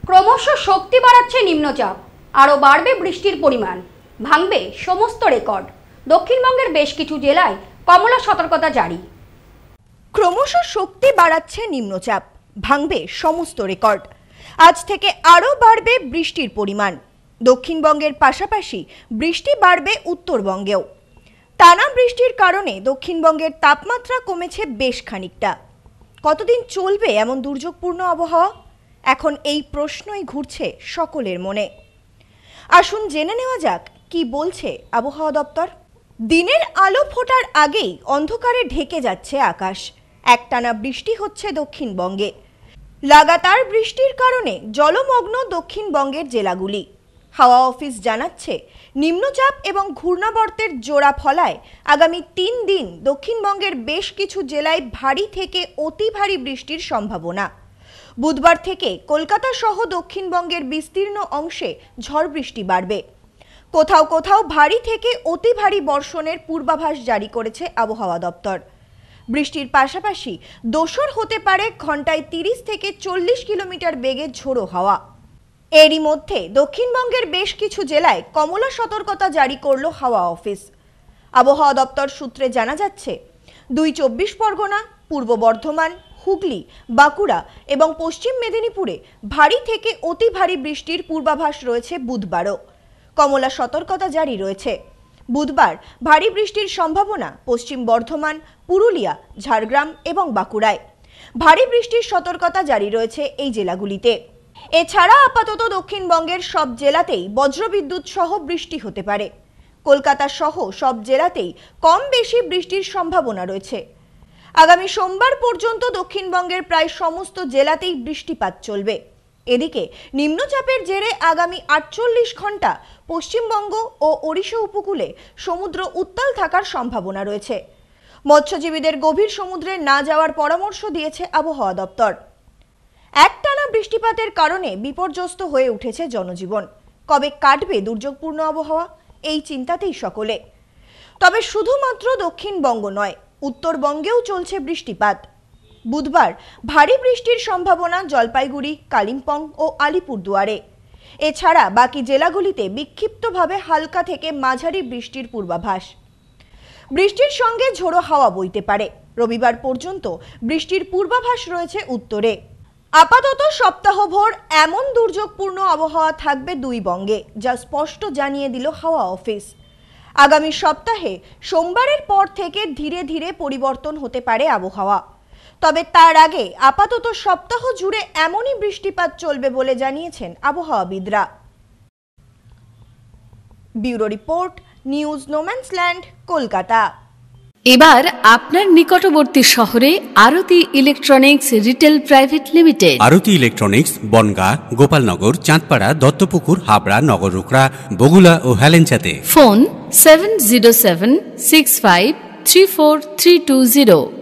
ক্রমশ শক্তি বাড়াচ্ছে নিম্নচাপ, আরও বাড়বে বৃষ্টির পরিমাণ, ভাঙবে সমস্ত রেকর্ড। দক্ষিণবঙ্গের বেশ কিছু জেলায় কমলা সতর্কতা জারি। ক্রমশ শক্তি বাড়াচ্ছে নিম্নচাপ, ভাঙবে সমস্ত রেকর্ড। আজ থেকে আরও বাড়বে বৃষ্টির পরিমাণ। দক্ষিণবঙ্গের পাশাপাশি বৃষ্টি বাড়বে উত্তরবঙ্গেও। টানা বৃষ্টির কারণে দক্ষিণবঙ্গের তাপমাত্রা কমেছে বেশ খানিকটা। কতদিন চলবে এমন দুর্যোগপূর্ণ আবহাওয়া? এখন এই প্রশ্নই ঘুরছে সকলের মনে। আসুন জেনে নেওয়া যাক কি বলছে আবহাওয়া দপ্তর। দিনের আলো ফোটার আগেই অন্ধকারে ঢেকে যাচ্ছে আকাশ। একটানা বৃষ্টি হচ্ছে দক্ষিণবঙ্গে। লাগাতার বৃষ্টির কারণে জলমগ্ন দক্ষিণবঙ্গের জেলাগুলি। হাওয়া অফিস জানাচ্ছে, নিম্নচাপ এবং ঘূর্ণাবর্তের জোড়া ফলায় আগামী 3 দিন দক্ষিণবঙ্গের বেশ কিছু জেলায় ভারী থেকে অতি ভারী বৃষ্টির সম্ভাবনা। বুধবার থেকে কলকাতা সহ দক্ষিণবঙ্গের বিস্তীর্ণ অংশে ঝড় বৃষ্টি বাড়বে। কোথাও কোথাও ভারী থেকে অতি ভারী বর্ষণের পূর্বাভাস জারি করেছে আবহাওয়া দপ্তর। বৃষ্টির পাশাপাশি দোসর হতে পারে ঘন্টায় 30 থেকে 40 কিলোমিটার বেগে ঝোড়ো হাওয়া। এরই মধ্যে দক্ষিণবঙ্গের বেশ কিছু জেলায় কমলা সতর্কতা জারি করল হাওয়া অফিস। আবহাওয়া দপ্তর সূত্রে জানা যাচ্ছে, 2 চব্বিশ পরগনা, পূর্ব বর্ধমান, হুগলি, বাঁকুড়া এবং পশ্চিম মেদিনীপুরে ভারী থেকে অতি ভারী বৃষ্টির পূর্বাভাস রয়েছে বুধবারও। কমলা সতর্কতা জারি রয়েছে। বুধবার ভারী বৃষ্টির সম্ভাবনা পশ্চিম বর্ধমান, পুরুলিয়া, ঝাড়গ্রাম এবং বাঁকুড়ায়। ভারী বৃষ্টির সতর্কতা জারি রয়েছে এই জেলাগুলিতে। এছাড়া আপাতত দক্ষিণবঙ্গের সব জেলাতেই বজ্রবিদ্যুৎ সহ বৃষ্টি হতে পারে। কলকাতা সহ সব জেলাতেই কম বেশি বৃষ্টির সম্ভাবনা রয়েছে। আগামী সোমবার পর্যন্ত দক্ষিণবঙ্গের প্রায় সমস্ত জেলাতেই বৃষ্টিপাত চলবে। এদিকে নিম্নচাপের জেরে আগামী 48 ঘন্টা পশ্চিমবঙ্গ ও ওড়িশা উপকূলে সমুদ্র উত্তাল থাকার সম্ভাবনা রয়েছে। মৎস্যজীবীদের গভীর সমুদ্রে না যাওয়ার পরামর্শ দিয়েছে আবহাওয়া দপ্তর। একটানা বৃষ্টিপাতের কারণে বিপর্যস্ত হয়ে উঠেছে জনজীবন। কবে কাটবে দুর্যোগপূর্ণ আবহাওয়া, এই চিন্তাতেই সকলে। তবে শুধুমাত্র দক্ষিণবঙ্গ নয়, উত্তরবঙ্গেও চলছে বৃষ্টিপাত। বুধবার ভারী বৃষ্টির সম্ভাবনা জলপাইগুড়ি, কালিম্পং ও আলিপুরদুয়ারে। এছাড়া বাকি জেলাগুলিতে বিক্ষিপ্তভাবে হালকা থেকে মাঝারি বৃষ্টির পূর্বাভাস। বৃষ্টির সঙ্গে ঝোড়ো হাওয়া বইতে পারে। রবিবার পর্যন্ত বৃষ্টির পূর্বাভাস রয়েছে উত্তরে। আপাতত সপ্তাহভর এমন দুর্যোগপূর্ণ আবহাওয়া থাকবে 2 বঙ্গে, যা স্পষ্ট জানিয়ে দিল হাওয়া অফিস। আগামী সপ্তাহে সোমবারের পর থেকে ধীরে ধীরে পরিবর্তন হতে পারে আবহাওয়া। তবে তার আগে আপাতত সপ্তাহ জুড়ে এমনই বৃষ্টিপাত চলবে বলে জানিয়েছেন আবহাওয়াবিদরা। Bureau report, news no man's land, Kolkata. এবার আপনার নিকটবর্তী শহরে Arati electronics retail private limited. Arati electronics Bongaon, Gopalnagar, Chandpara, Duttapukur, Habra, Nagarukhra, Bagula ও হেলেঞ্চাতে। ফোন 7076534320।